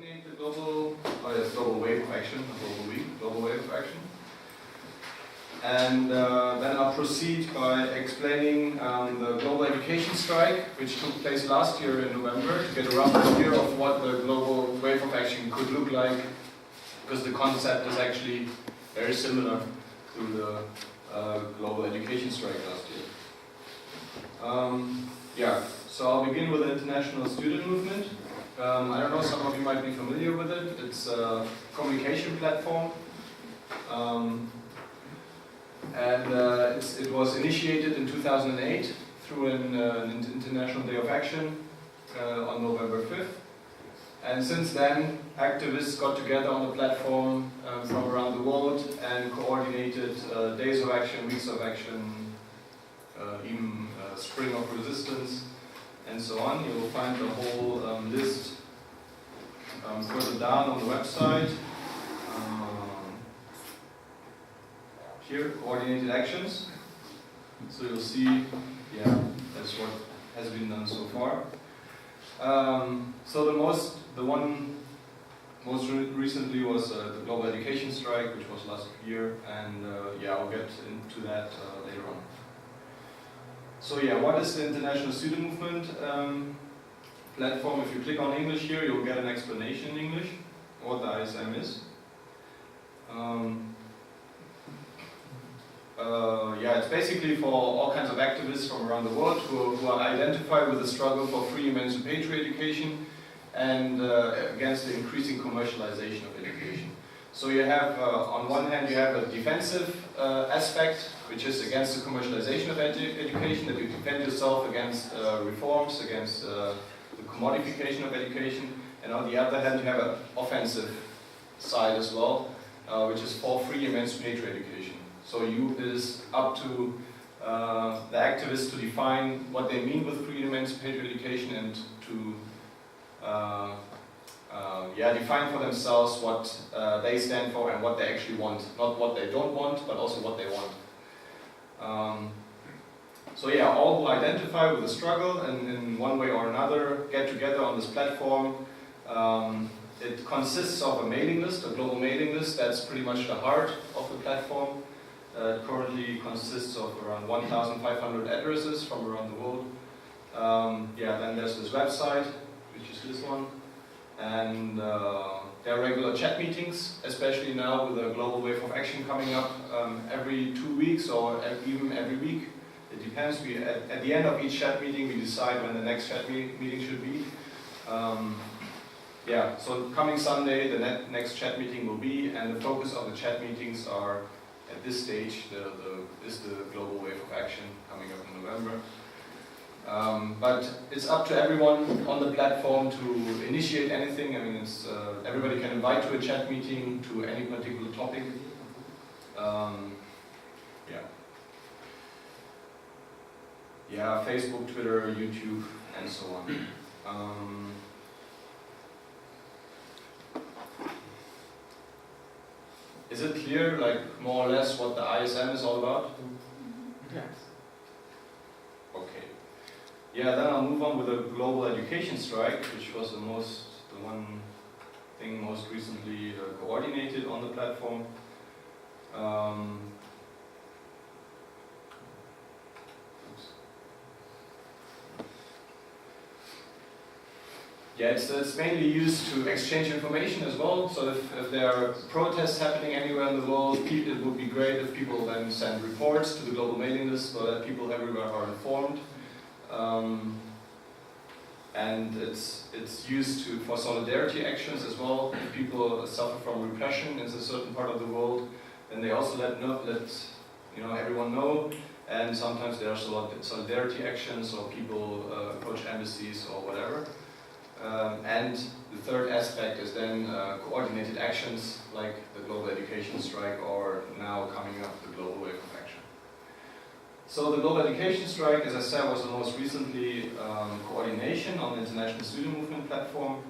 coordinate the global wave of action, global wave of action. And then I'll proceed by explaining the global education strike, which took place last year in November, to get a rough idea of what the global wave of action could look like, because the concept is actually very similar to the global education strike last year. So I'll begin with the International Student Movement. I don't know, some of you might be familiar with it. It's a communication platform. It was initiated in 2008 through an International Day of Action on November 5th. And since then, activists got together on the platform from around the world and coordinated days of action, weeks of action, even spring of resistance, and so on. You will find the whole list further down on the website. Here, coordinated actions. So you'll see, that's what has been done so far. So the one most recently was the global education strike, which was last year, and I'll get into that later on. So what is the International Student Movement platform? If you click on English here, you'll get an explanation in English what the ISM is. It's basically for all kinds of activists from around the world who are identified with the struggle for free emancipatory education and against the increasing commercialization of education. So you have, on one hand, you have a defensive aspect, which is against the commercialization of education, that you defend yourself against reforms, against the commodification of education. And on the other hand, you have an offensive side as well, which is for free emancipatory education. So it is up to the activists to define what they mean with free emancipatory education and to define for themselves what they stand for and what they actually want. Not what they don't want, but also what they want. All who identify with the struggle and in one way or another get together on this platform. It consists of a mailing list, a global mailing list. That's pretty much the heart of the platform. It currently consists of around 1,500 addresses from around the world. Then there's this website, which is this one. And there are regular chat meetings, especially now with the global wave of action coming up every 2 weeks or even every week. It depends. At the end of each chat meeting, we decide when the next chat meeting should be. So coming Sunday, the next chat meeting will be, and the focus of the chat meetings are, at this stage, is the global wave of action coming up in November. But it's up to everyone on the platform to initiate anything. I mean, everybody can invite to a chat meeting to any particular topic. Facebook, Twitter, YouTube, and so on. Is it clear, more or less, what the ISM is all about? Yes. Okay. Then I'll move on with the global education strike, which was the one thing most recently coordinated on the platform. It's mainly used to exchange information as well. So if there are protests happening anywhere in the world, it would be great if people then send reports to the global mailing list so that people everywhere are informed. And it's used for solidarity actions as well. If people suffer from repression in a certain part of the world, then they also let everyone know. And sometimes there are solidarity actions, or people approach embassies or whatever. And the third aspect is then coordinated actions like the global education strike, or now coming up the global wave of action. So the global education strike, as I said, was the most recently coordination on the International Student Movement platform.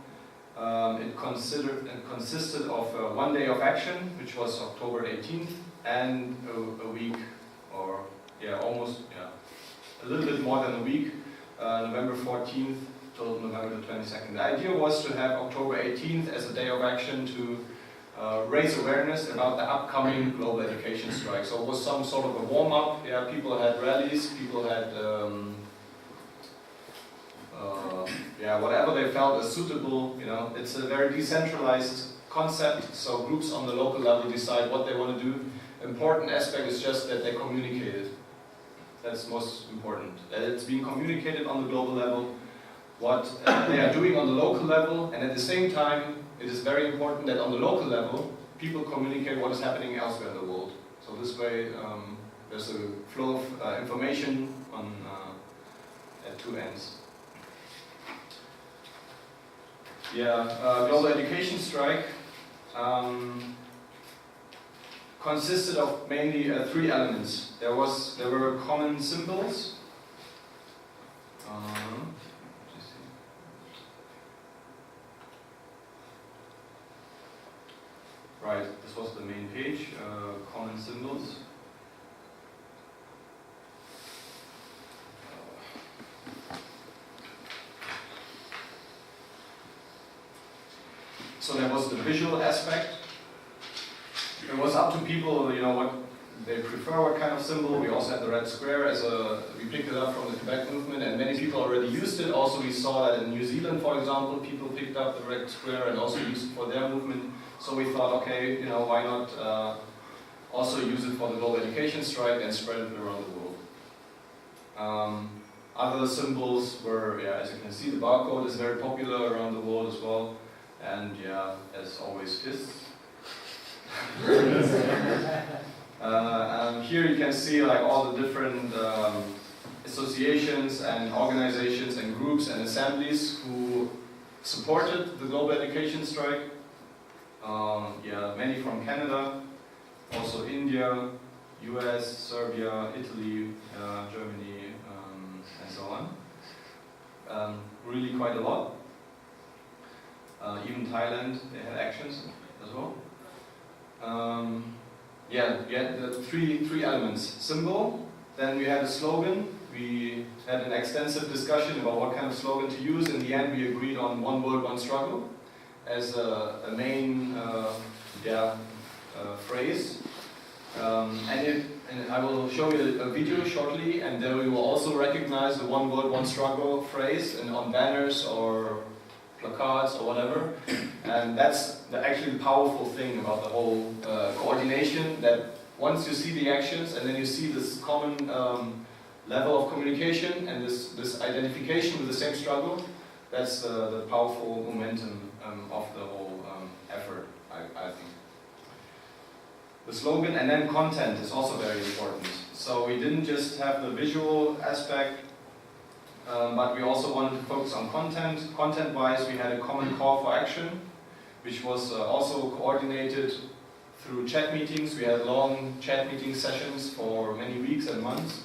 It consisted of one day of action, which was October 18th, and a week, or a little bit more than a week, November 14th till November the 22nd. The idea was to have October 18th as a day of action to raise awareness about the upcoming global education strike. So it was some sort of a warm-up. Yeah, people had rallies, people had whatever they felt is suitable. You know, it's a very decentralized concept. So groups on the local level decide what they want to do. Important aspect is just that they communicate it. That's most important. That it's being communicated on the global level, what they are doing on the local level, and at the same time, it is very important that on the local level, people communicate what is happening elsewhere in the world. So this way, there's a flow of information on, at two ends. Global education strike consisted of mainly three elements. There were common symbols. Right, this was the main page, common symbols. So there was the visual aspect. It was up to people, you know, what they prefer, what kind of symbol. We also had the red square we picked it up from the Quebec movement, and many people already used it. Also, we saw that in New Zealand, for example, people picked up the red square and also used it for their movement. So we thought, okay, you know, why not also use it for the global education strike and spread it around the world. Other symbols were, as you can see, the barcode is very popular around the world as well. And as always, fists. Here you can see like all the different associations and organizations and groups and assemblies who supported the global education strike. Many from Canada, also India, US, Serbia, Italy, Germany, and so on. Really quite a lot. Even Thailand, they had actions as well. We had the three elements. Symbol, then we had a slogan. We had an extensive discussion about what kind of slogan to use. In the end, we agreed on one world, one struggle as a main phrase. And I will show you a video shortly, and there we will also recognize the one world, one struggle phrase on banners or placards or whatever. And that's actually the powerful thing about the whole coordination, that once you see the actions and then you see this common level of communication and this identification with the same struggle, that's the powerful momentum of the whole effort, I think. The slogan and then content is also very important. So we didn't just have the visual aspect, but we also wanted to focus on content. Content-wise, we had a common call for action, which was also coordinated through chat meetings. We had long chat meeting sessions for many weeks and months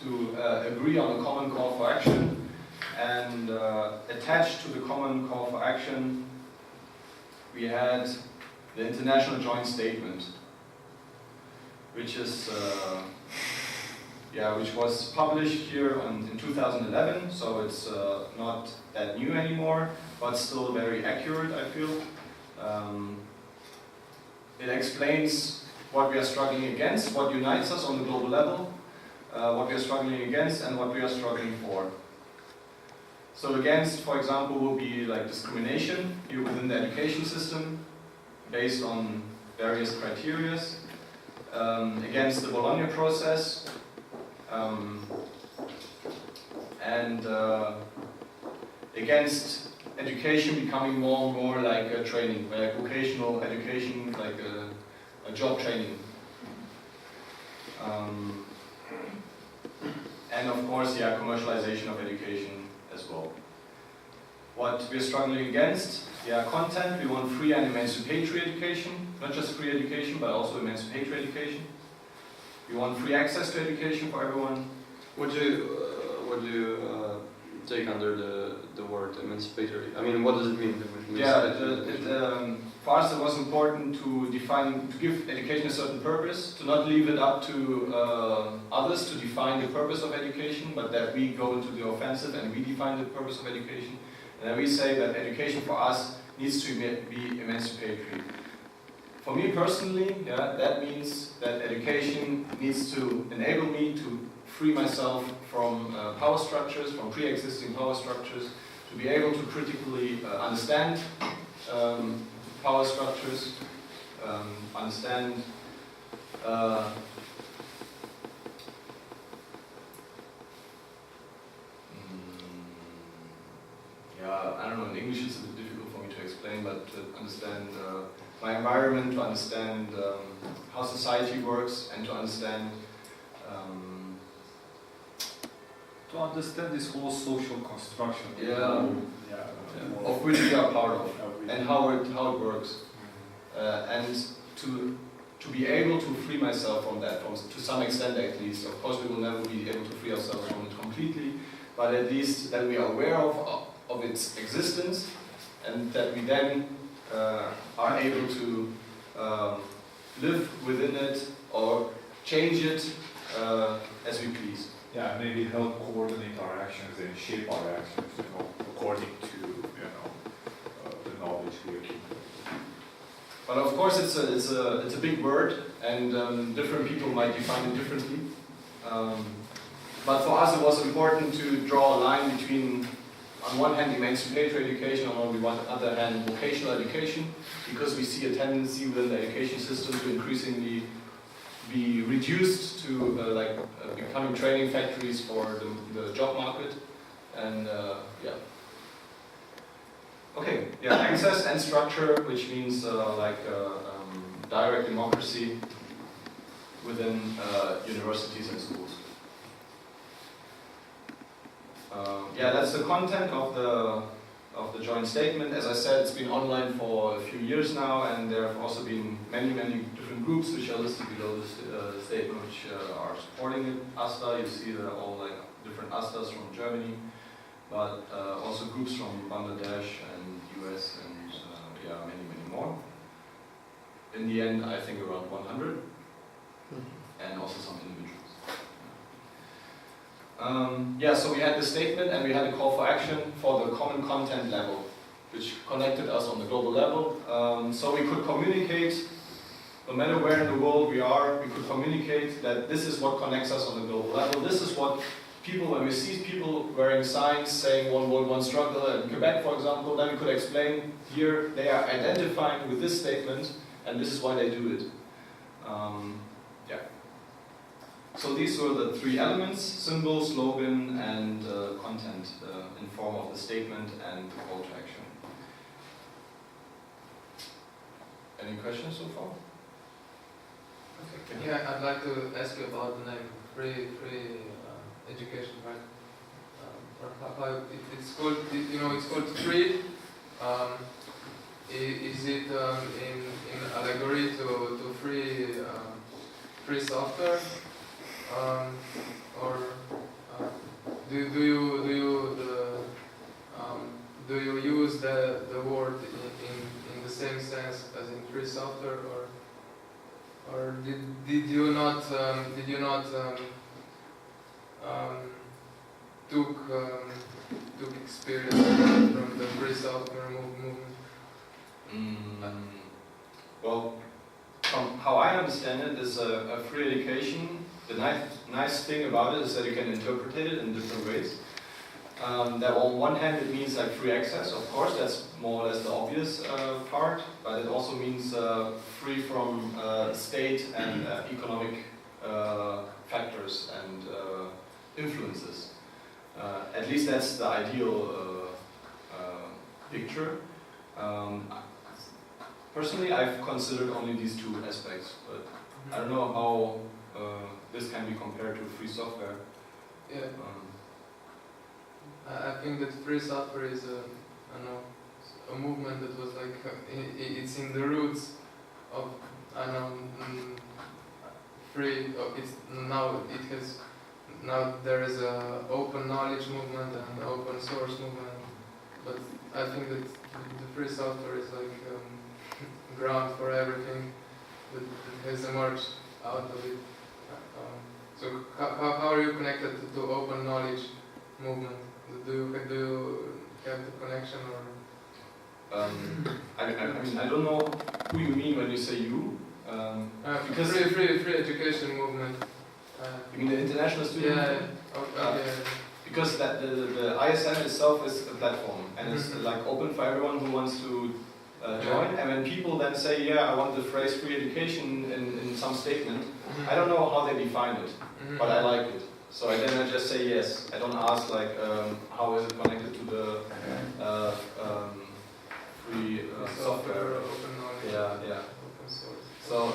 to agree on a common call for action. And attached to the common call for action, we had the International Joint Statement, which is which was published here in 2011, so it's not that new anymore, but still very accurate, I feel. It explains what we are struggling against, what unites us on the global level, what we are struggling against, and what we are struggling for. So against, for example, will be like discrimination here within the education system, based on various criteria. Against the Bologna process, and against education becoming more and more like a training, like vocational education, like a job training. And of course, commercialization of education as well. What we're struggling against, content. We want free and emancipatory education, not just free education, but also emancipatory education. We want free access to education for everyone. What do you take under the word emancipatory? I mean, what does it mean? Yeah, for us it was important to give education a certain purpose, to not leave it up to others to define the purpose of education, but that we go into the offensive and we define the purpose of education. And then we say that education for us needs to be emancipatory. For me personally, yeah, that means that education needs to enable me to free myself from power structures, from pre-existing power structures, to be able to critically understand power structures, understand yeah, I don't know, in English it's a bit difficult for me to explain, but to understand my environment, to understand how society works, and to understand this whole social construction. Of which we are part of, and how it works, and to be able to free myself from that, to some extent at least. Of course, we will never be able to free ourselves from it completely, but at least that we are aware of its existence, and that we then are able to live within it or change it as we please. Yeah, maybe help coordinate our actions and shape our actions, according to the knowledge we accumulate. But of course, it's a big word, and different people might define it differently. But for us, it was important to draw a line between, on one hand, emancipatory education, on the other hand, vocational education, because we see a tendency within the education system to increasingly be reduced to becoming training factories for the job market, and okay, access and structure, which means direct democracy within universities and schools. That's the content of the joint statement. As I said, it's been online for a few years now, and there have also been many different groups which are listed below this statement, which are supporting it. ASTA, you see they're all different ASTAs from Germany, but also groups from Bangladesh and US and many more. In the end, I think around 100, and also some individuals. So we had the statement and we had a call for action for the common content level, which connected us on the global level. So we could communicate, no matter where in the world we are, we could communicate that this is what connects us on the global level. This is what people, when we see people wearing signs saying one world, one struggle in Quebec, for example, then we could explain here they are identifying with this statement and this is why they do it. So these were the three elements: symbol, slogan, and content in form of the statement and the call to action. Any questions so far? Okay. Yeah, I'd like to ask you about the name free education, right? It's called, it's called free. Is it in allegory to free software? Or do you use the word in the same sense as in free software, or did you not took experience from the free software movement? Well, from how I understand it, is a free education. The nice thing about it is that you can interpret it in different ways. That on one hand it means free access, of course, that's more or less the obvious part, but it also means free from state and economic factors and influences. At least that's the ideal picture. Personally, I've considered only these two aspects, but I don't know how this can be compared to free software. Yeah. I think that free software is a movement that was it's in the roots of free. Now there is a open knowledge movement and open source movement. but I think that the free software is like ground for everything that has emerged out of it. So how are you connected to open knowledge movement? Do you have the connection or? I mean, I don't know who you mean when you say you. Because free education movement. you mean the International Student Congress? Okay. Because the ISM itself is a platform and it's like open for everyone who wants to join. And when people then say, yeah, I want the phrase free education in some statement, I don't know how they define it, but I like it. So then I just say yes. I don't ask like how is it connected to the free software. Open knowledge. Yeah. Open source. So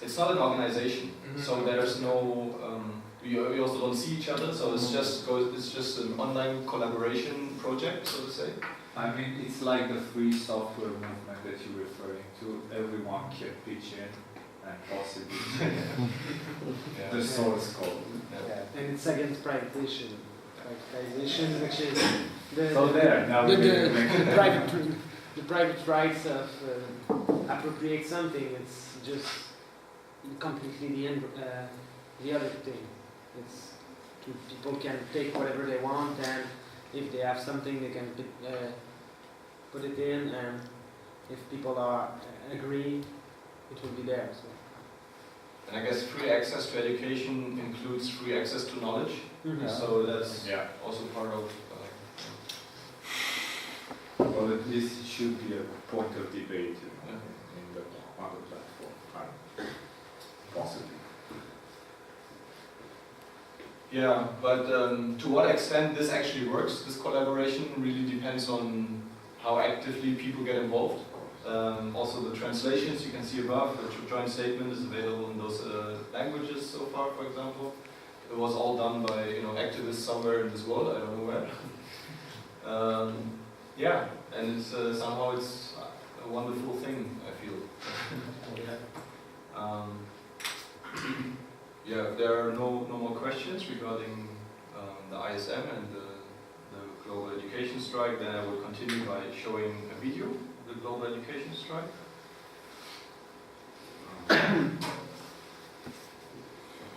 it's not an organization. So there's no we also don't see each other. So it's just an online collaboration project, so to say. I mean, it's like the free software movement that you're referring to. Everyone can pitch in and possibly the source code. Yeah. And it's against privatization. Privatization, which is So there, now we the private rights of appropriate something. It's just completely the other thing. It's people can take whatever they want, and if they have something, they can put it in, and if people agree, it will be there. So. And I guess free access to education includes free access to knowledge. So that's also part of. Well, at least it should be a point of debate on the platform, possibly. Yeah, but to what extent this actually works, this collaboration really depends on how actively people get involved. Also the translations you can see above, the joint statement is available in those languages so far, for example. It was all done by activists somewhere in this world, I don't know where. Yeah, and somehow it's a wonderful thing, I feel. Yeah, if there are no more questions regarding the ISM and the global education strike, then I will continue by showing a video of the global education strike.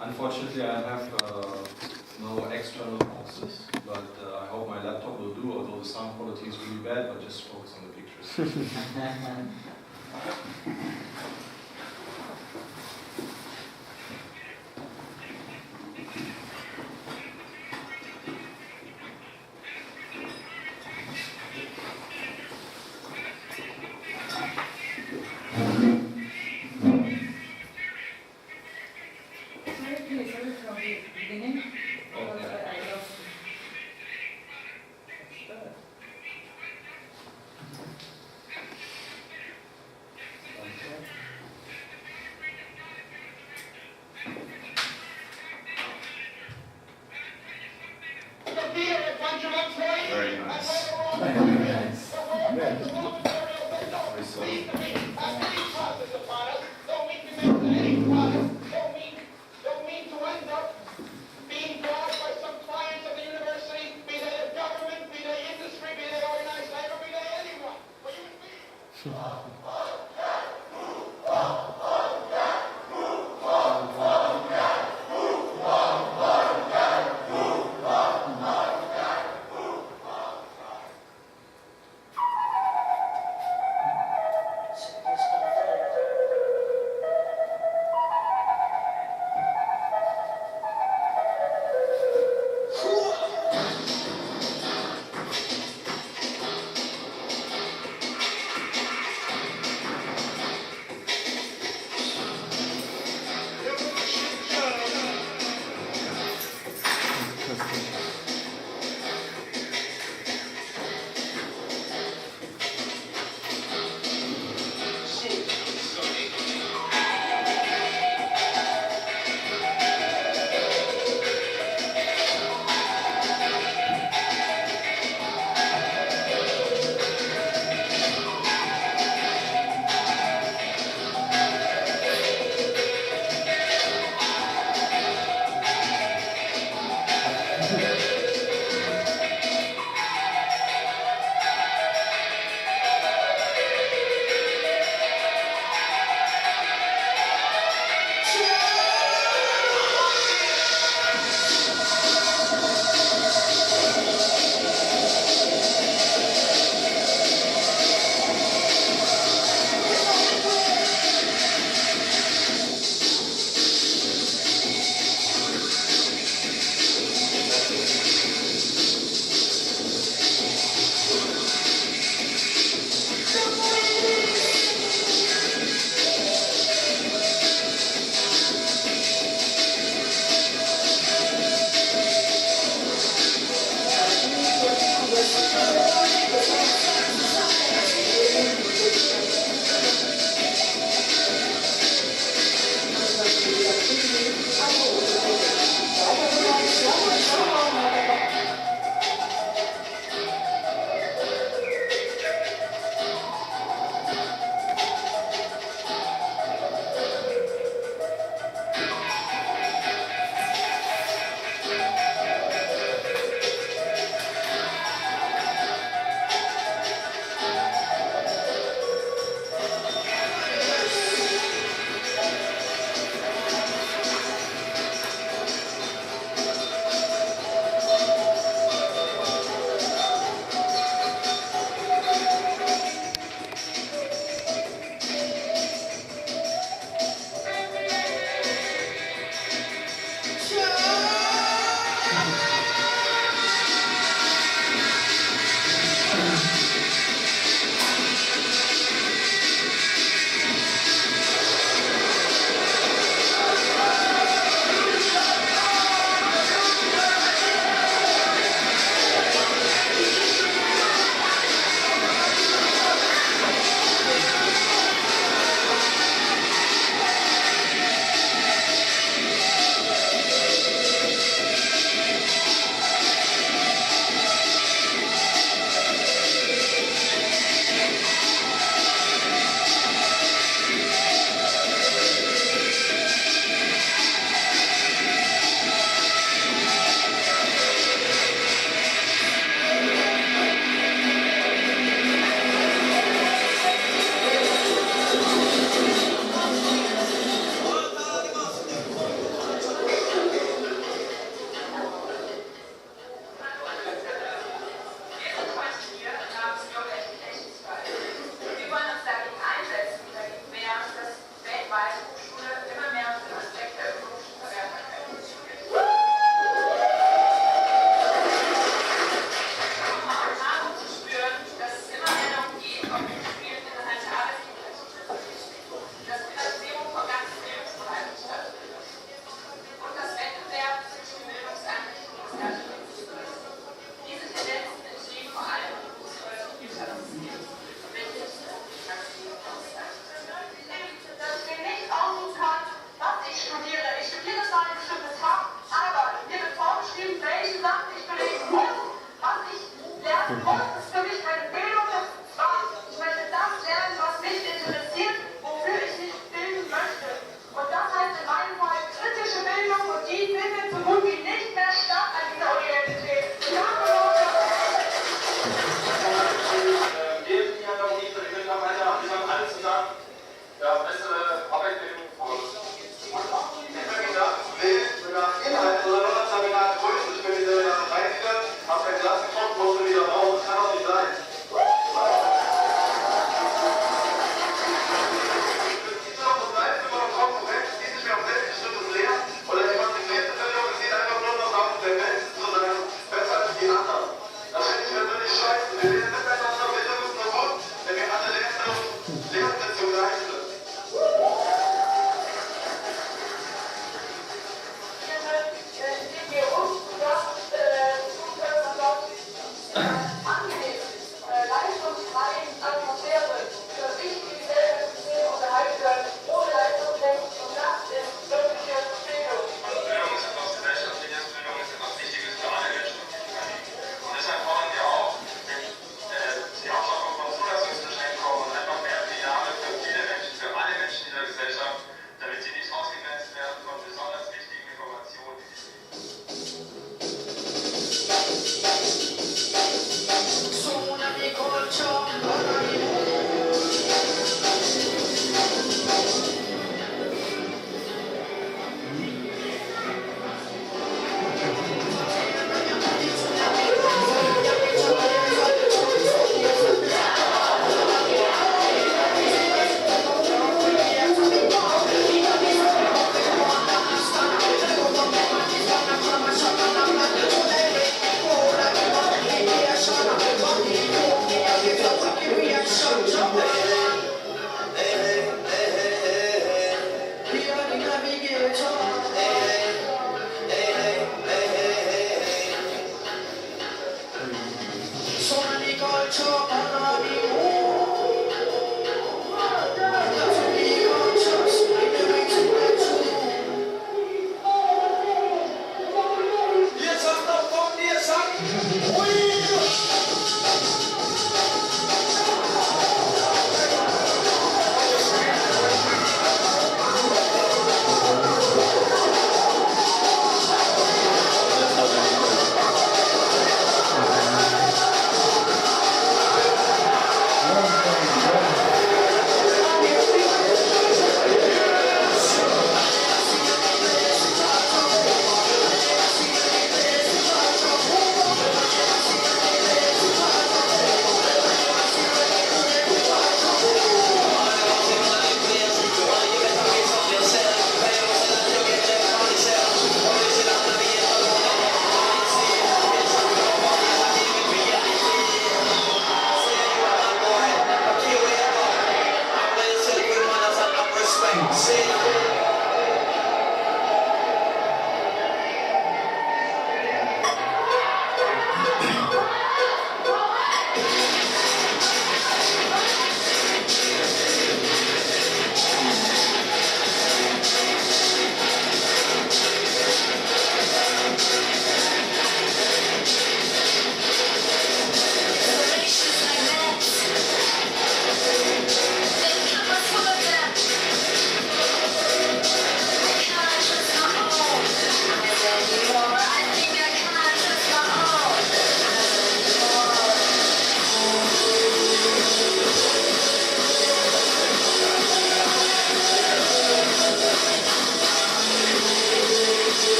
Unfortunately, I have no external boxes, but I hope my laptop will do, although the sound quality is really bad, but just focus on the pictures. Very nice. Don't mean to end up being bought by some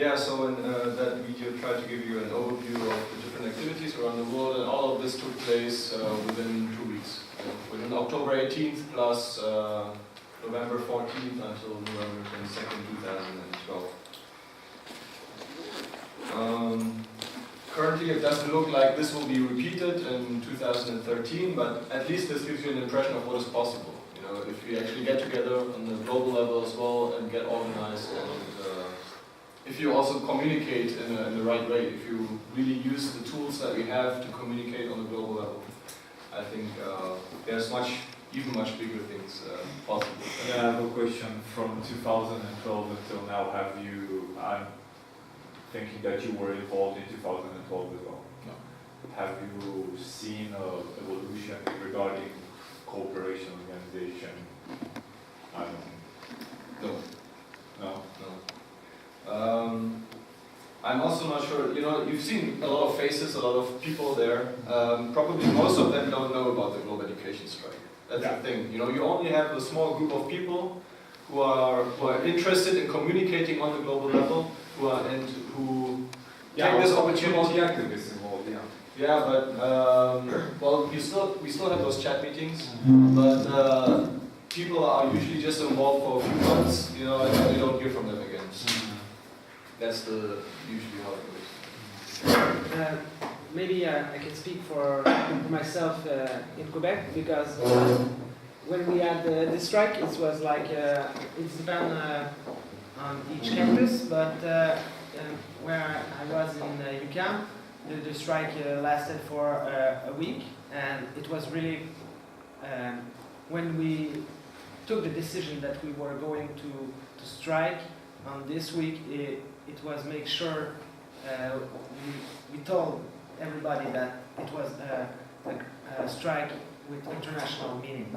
Yeah, so in that video tried to give you an overview of the different activities around the world, and all of this took place within 2 weeks. Within October 18th plus November 14th until November 22nd, 2012. Currently it doesn't look like this will be repeated in 2013, but at least this gives you an impression of what is possible. You know, if we actually get together on the global level as well and get organized, and if you also communicate in the right way, if you really use the tools that we have to communicate on the global level, I think there's even much bigger things possible. Yeah, I have a question. From 2012 until now, have you, I'm thinking that you were involved in 2012 as well. No. Have you seen an evolution regarding cooperation, organization? I don't know. No. No? I'm also not sure, you know, you've seen a lot of faces, a lot of people there. Probably most of them don't know about the global education strike. That's the thing, you know, you only have a small group of people who are interested in communicating on the global level, who take this opportunity. Activists involved, yeah. Yeah, but well, we still have those chat meetings, but people are usually just involved for a few months, you know, and then we don't hear from them again. That's usually how it goes. Maybe I can speak for myself in Quebec, because when we had the strike, it was like it's depend on each campus, but where I was in UQAM, the strike lasted for a week, and it was really when we took the decision that we were going to strike on this week, it was make sure we told everybody that it was a strike with international meaning.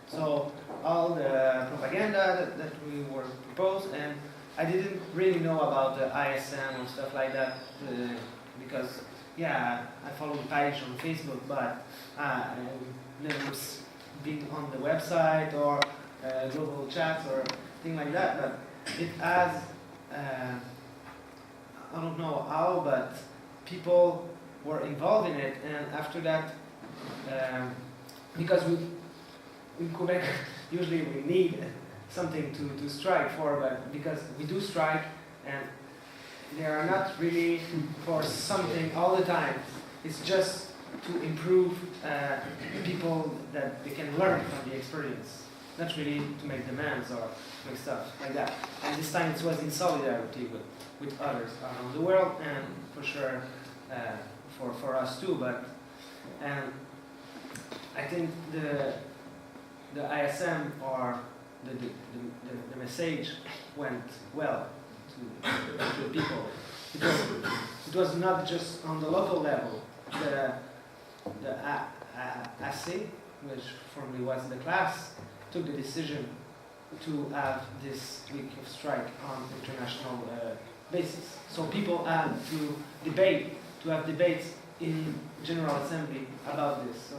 So all the propaganda that we were proposed, and I didn't really know about the ISM and stuff like that, because yeah, I follow the page on Facebook, but I never been on the website or global chats or thing like that. But it has, I don't know how, but people were involved in it, and after that, because in Quebec usually we need something to strike for, but because we do strike, and they are not really for something all the time. It's just to improve people that they can learn from the experience, not really to make demands or make stuff like that. And this time it was in solidarity with others around the world, and for sure for us too. But I think the ISM or the message went well to the people, because it was not just on the local level. The AC, which formerly was the class, took the decision to have this week of strike on international basis. So people had to have debates in General Assembly about this. So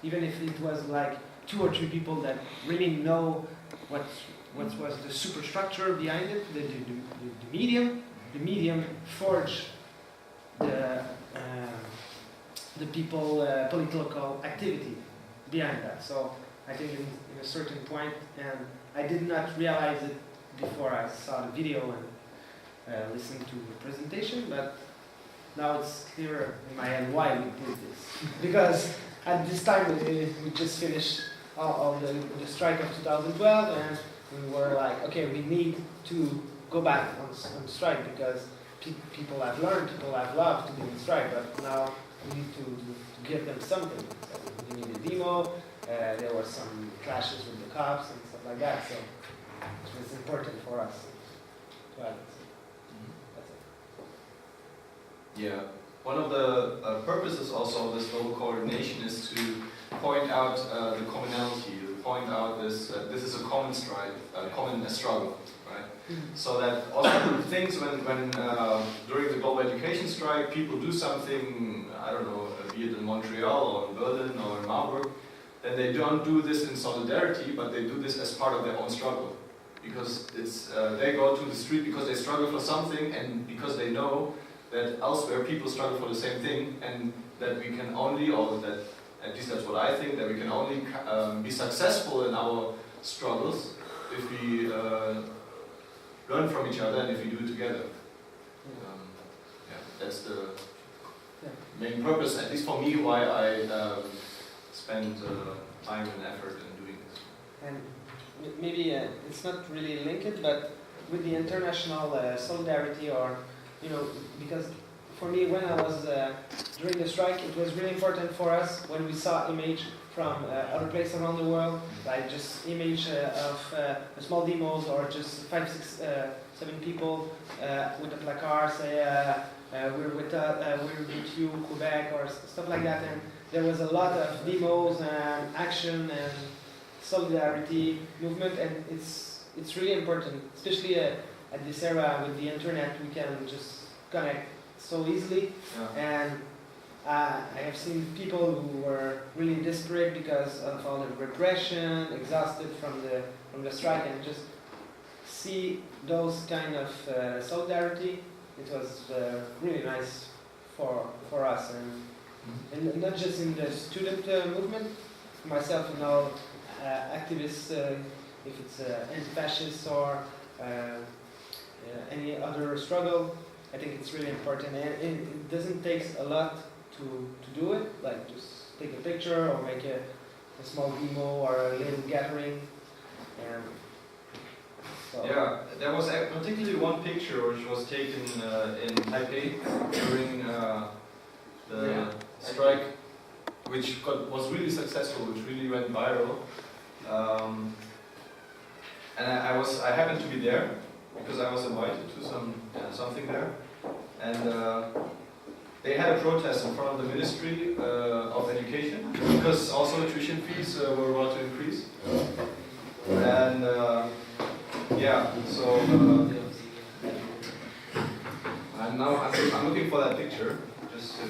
even if it was like 2 or 3 people that really know what was the superstructure behind it, the medium forged the people political activity behind that. So I think in a certain point, and I did not realize it before I saw the video and listened to the presentation, but now it's clearer in my head why we did this. Because at this time we just finished all the strike of 2012, and we were like, okay, we need to go back on strike, because people have learned, people have loved to be on strike, but now we need to give them something. So we need a demo, there were some clashes with the cops and stuff like that, so it was important for us to have this. That's it. Yeah, one of the purposes also of this global coordination is to point out the commonality, to point out this is a common strike, a common struggle, right? So that also things when during the global education strike, people do something, I don't know, be it in Montreal or in Berlin or in Marburg, then they don't do this in solidarity, but they do this as part of their own struggle. because it's they go to the street because they struggle for something, and because they know that elsewhere people struggle for the same thing, and that we can only, or that at least that's what I think, that we can only be successful in our struggles if we learn from each other and if we do it together. Yeah, that's the main purpose, at least for me, why I spend time and effort in doing this. And maybe it's not really linked, but with the international solidarity, or because for me, when I was during the strike, it was really important for us when we saw image from other places around the world, like just image of small demos or just 5, 6, 7 people with a placard, say we're with you, Quebec, or stuff like that. And there was a lot of demos and action and solidarity movement, and it's really important, especially at this era with the internet. We can just connect so easily, and I have seen people who were really desperate because of all the repression, exhausted from the strike, and just see those kind of solidarity. It was really nice for us, and not just in the student movement. Myself and all activists, if it's anti-fascist or any other struggle, I think it's really important, and it doesn't take a lot to do it, like just take a picture or make a small demo or a little gathering. And so yeah, there was particularly one picture which was taken in Taipei during the strike, which was really successful, which really went viral. And I happened to be there because I was invited to something there, and they had a protest in front of the Ministry of Education because also tuition fees were about to increase. And yeah, so I'm looking for that picture, just to,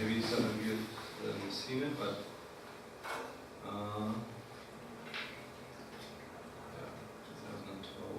maybe some of you have seen it, but yeah, 2012.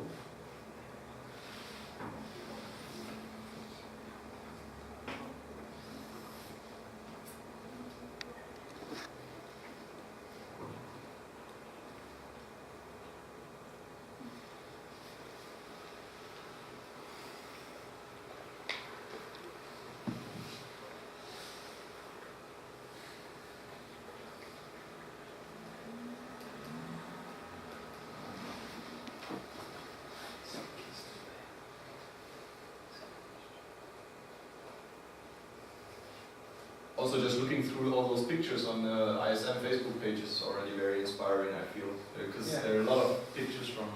Also, just looking through all those pictures on the ISM Facebook page is already very inspiring, I feel, because there are a lot of pictures from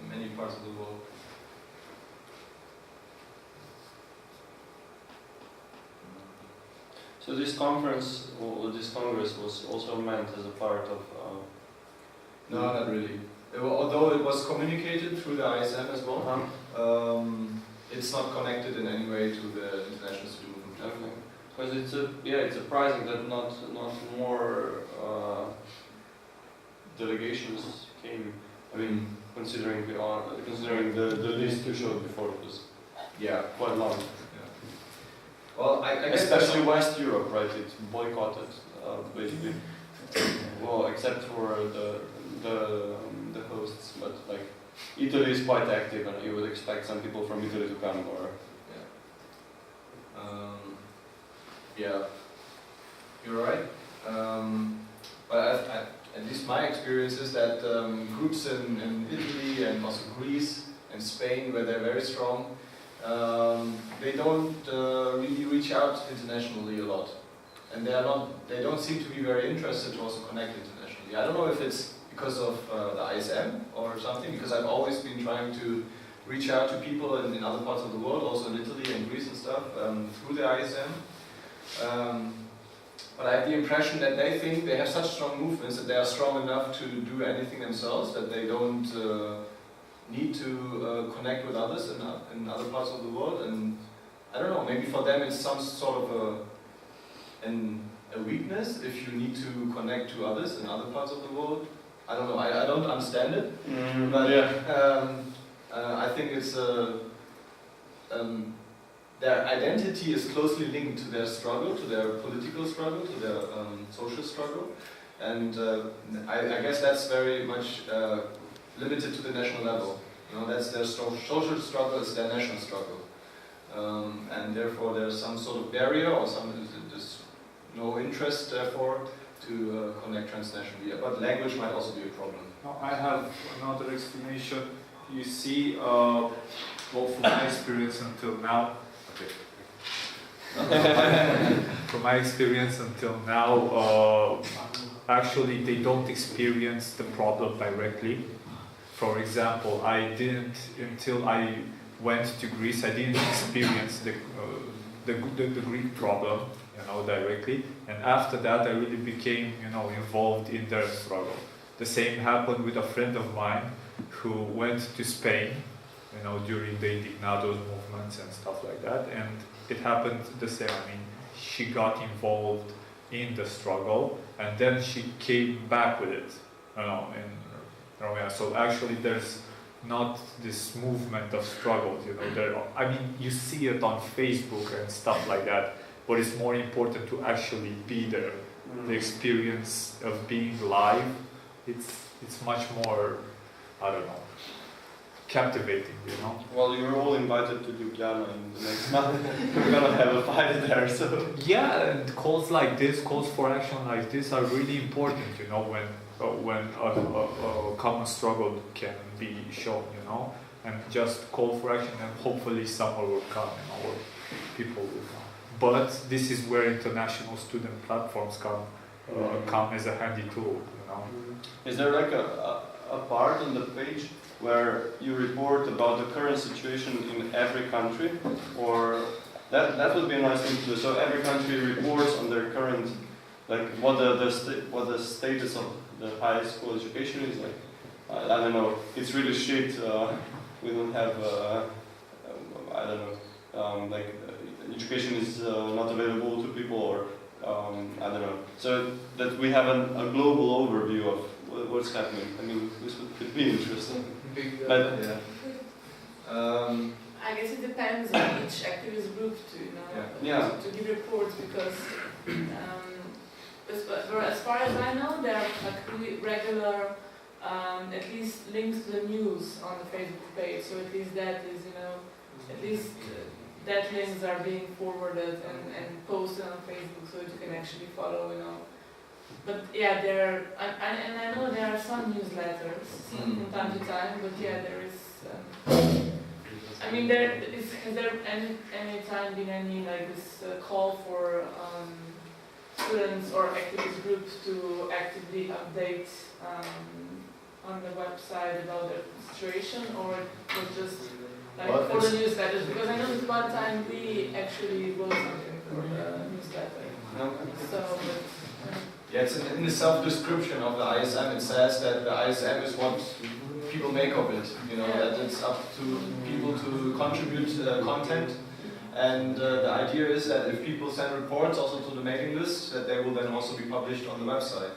many parts of the world. So this conference, or this congress, was also meant as a part of... No, not really. Although it was communicated through the ISM as well, it's not connected in any way to the International Student Congress. Okay. Because it's surprising that not more delegations came. I mean, considering the list you showed before, it was quite long. Yeah. Well, I guess especially West Europe, right? It's boycotted basically. Well, except for the hosts, but like Italy is quite active, and you would expect some people from Italy to come, or yeah, you're right. But at least my experience is that groups in Italy and also Greece and Spain, where they're very strong, they don't really reach out internationally a lot, and they don't seem to be very interested to also connect internationally. I don't know if it's because of the ISM or something, because I've always been trying to reach out to people in other parts of the world, also in Italy and Greece and stuff, through the ISM. But I have the impression that they think they have such strong movements that they are strong enough to do anything themselves, that they don't need to connect with others in other parts of the world. And I don't know, maybe for them it's some sort of a weakness if you need to connect to others in other parts of the world. I don't know. I don't understand it, but I think it's their identity is closely linked to their struggle, to their political struggle, to their social struggle, and I guess that's very much limited to the national level. You know, that's their social struggle, it's their national struggle, and therefore there's some sort of barrier or there's no interest, therefore, to connect transnationally. But language might also be a problem. No, I have another explanation. You see, well, from my experience until now, from my experience until now, actually they don't experience the problem directly. For example, I didn't, until I went to Greece, I didn't experience the Greek problem, you know, directly. And after that, I really became, you know, involved in their struggle. The same happened with a friend of mine who went to Spain, you know, during the Indignados movements and stuff like that. And it happened the same. I mean, she got involved in the struggle, and then she came back with it, you know, in Romania. So actually, there's not this movement of struggles, you know. I mean, you see it on Facebook and stuff like that, but it's more important to actually be there. The experience of being live, it's much more, I don't know, captivating, you know. Well, you're all invited to Ljubljana in the next month. We're gonna have a fight there, so. Yeah, and calls like this, calls for action like this are really important, you know, when a common struggle can be shown, you know, and just call for action and hopefully someone will come, you know, or people will come. But this is where international student platforms come as a handy tool, you know. Is there like a part on the page where you report about the current situation in every country, or that would be a nice thing to do. So every country reports on their current, like what the status of the high school education is like. I don't know. It's really shit. We don't have. I don't know. Like education is not available to people, or I don't know. So that we have a global overview of what's happening. I mean, this could be interesting. But Yeah. I guess it depends on each activist group to, you know, Yeah. to give reports, because as far as I know, there are like really regular, at least links to the news on the Facebook page. So at least that is, you know, at least that links are being forwarded and posted on Facebook, so you can actually follow, you know. But yeah, and I know there are some newsletters from time to time, but yeah, there is. I mean, has there any time been any like this call for students or activist groups to actively update on the website about their situation, or it was just like for the newsletters? Because I know that one time we actually wrote something for the newsletter. So. Yeah, it's in the self-description of the ISM. It says that the ISM is what people make of it. You know, that it's up to people to contribute content. And the idea is that if people send reports also to the mailing list, that they will then also be published on the website.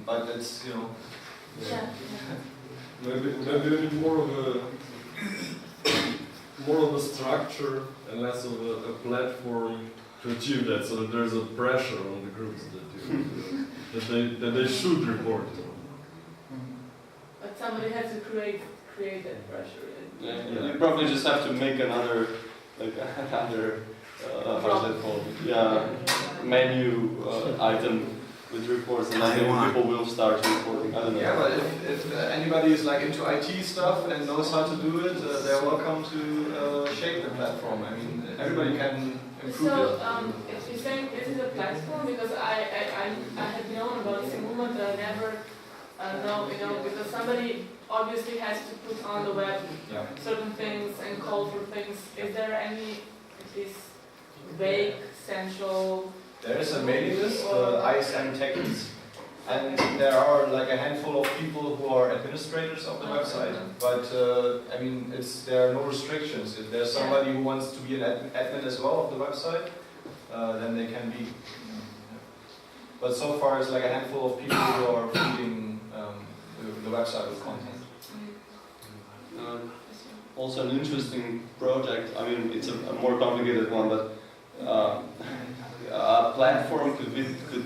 But it's, you know. Yeah. Maybe we need more of a structure and less of a platform to achieve that, so that there's a pressure on the groups that they should report. But somebody has to create that pressure. You probably just have to make another, like another, how's that called? Yeah, menu item with reports, and then people will start reporting. I don't know. Yeah, but if anybody is like into IT stuff and knows how to do it, they're welcome to shape the platform. I mean, everybody can improve it. So, if you're saying this is a platform, because I had known about this movement, but I never know, you know, because somebody obviously has to put on the web certain things and call for things. Is there any, at least, vague, central? There is a mailing list, ISM Techies, and there are like a handful of people who are administrators of the website. But I mean, there are no restrictions. If there's somebody who wants to be an admin as well of the website, then they can be. But so far, it's like a handful of people who are feeding the website with content. Also an interesting project. I mean, it's a more complicated one, but a platform could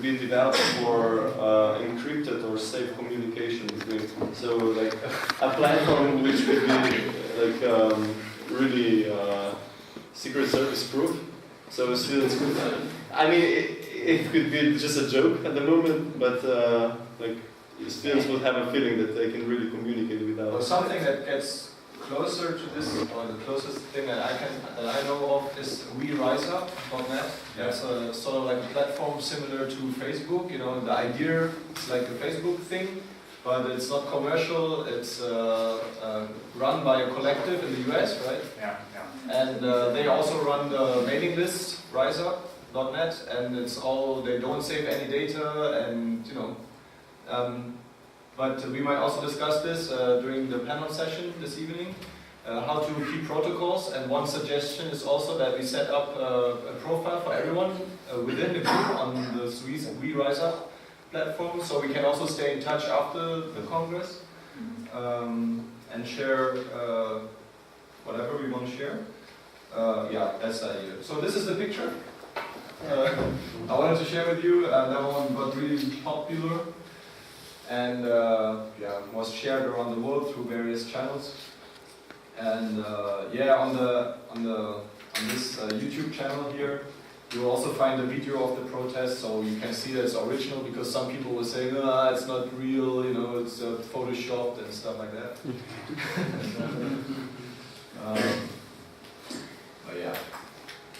be developed for encrypted or safe communication between. So like a platform which could be like really secret service proof. So students could. I mean, it could be just a joke at the moment, but like students would have a feeling that they can really communicate without. Well, something that gets closer to this, or the closest thing that I know of is WeRiseUp.net. That's a sort of like a platform similar to Facebook. You know, the idea is like a Facebook thing, but it's not commercial. It's run by a collective in the US, right? Yeah. And they also run the mailing list, RiseUp.net, and it's all, they don't save any data, and you know. But we might also discuss this during the panel session this evening, how to keep protocols. And one suggestion is also that we set up a profile for everyone within the group on the WeRiseUp platform, so we can also stay in touch after the Congress and share whatever we want to share. Yeah, that's the idea. So this is the picture I wanted to share with you. That one got really popular. And yeah, was shared around the world through various channels. And yeah, on this YouTube channel here, you will also find a video of the protest, so you can see that it's original, because some people will say, no, it's not real, you know, it's photoshopped and stuff like that. But yeah,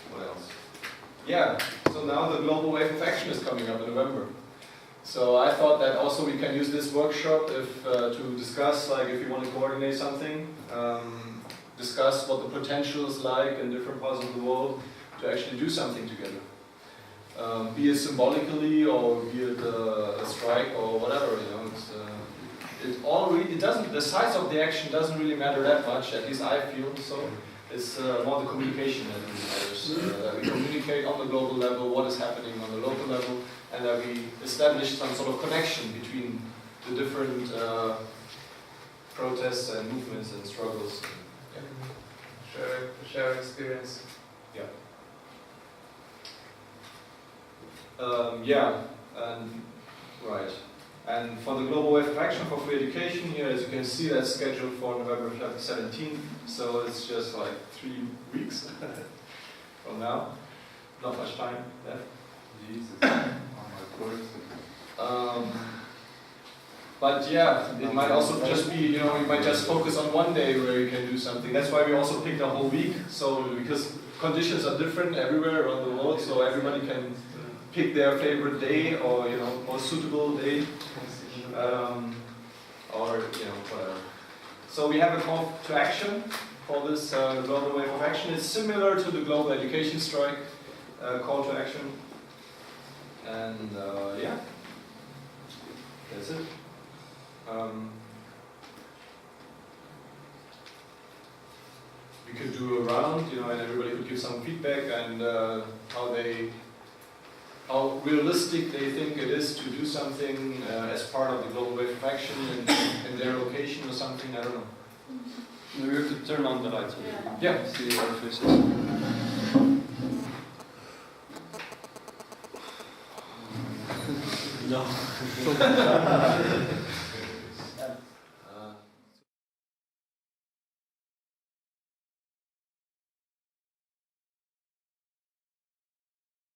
what else? Yeah, so now the global wave of action is coming up in November. So I thought that also we can use this workshop to discuss, like, if you want to coordinate something, discuss what the potential is like in different parts of the world to actually do something together. Be it symbolically, or be it a strike, or whatever, you know. It doesn't, the size of the action doesn't really matter that much, at least I feel so. It's more the communication that really matters. That we communicate on the global level what is happening on the local level, and that we establish some sort of connection between the different protests and movements and struggles. Share experience. Yeah. Yeah, and right. And for the Global Wave of Action for Free Education here, as you can see, that's scheduled for November 17th, so it's just like 3 weeks from now. Not much time left. Jesus. Oh my God. But yeah, it might also just be, you know, you might just focus on one day where you can do something. That's why we also picked a whole week, so because conditions are different everywhere around the world, so everybody can pick their favorite day, or, you know, most suitable day, or, you know, whatever. So we have a call to action for this global wave of action. It's similar to the global education strike call to action, and yeah, that's it. We could do a round, you know, and everybody could give some feedback and how realistic they think it is to do something as part of the global wave of action in their location or something. I don't know. We have to turn on the lights. Yeah. See our faces. No.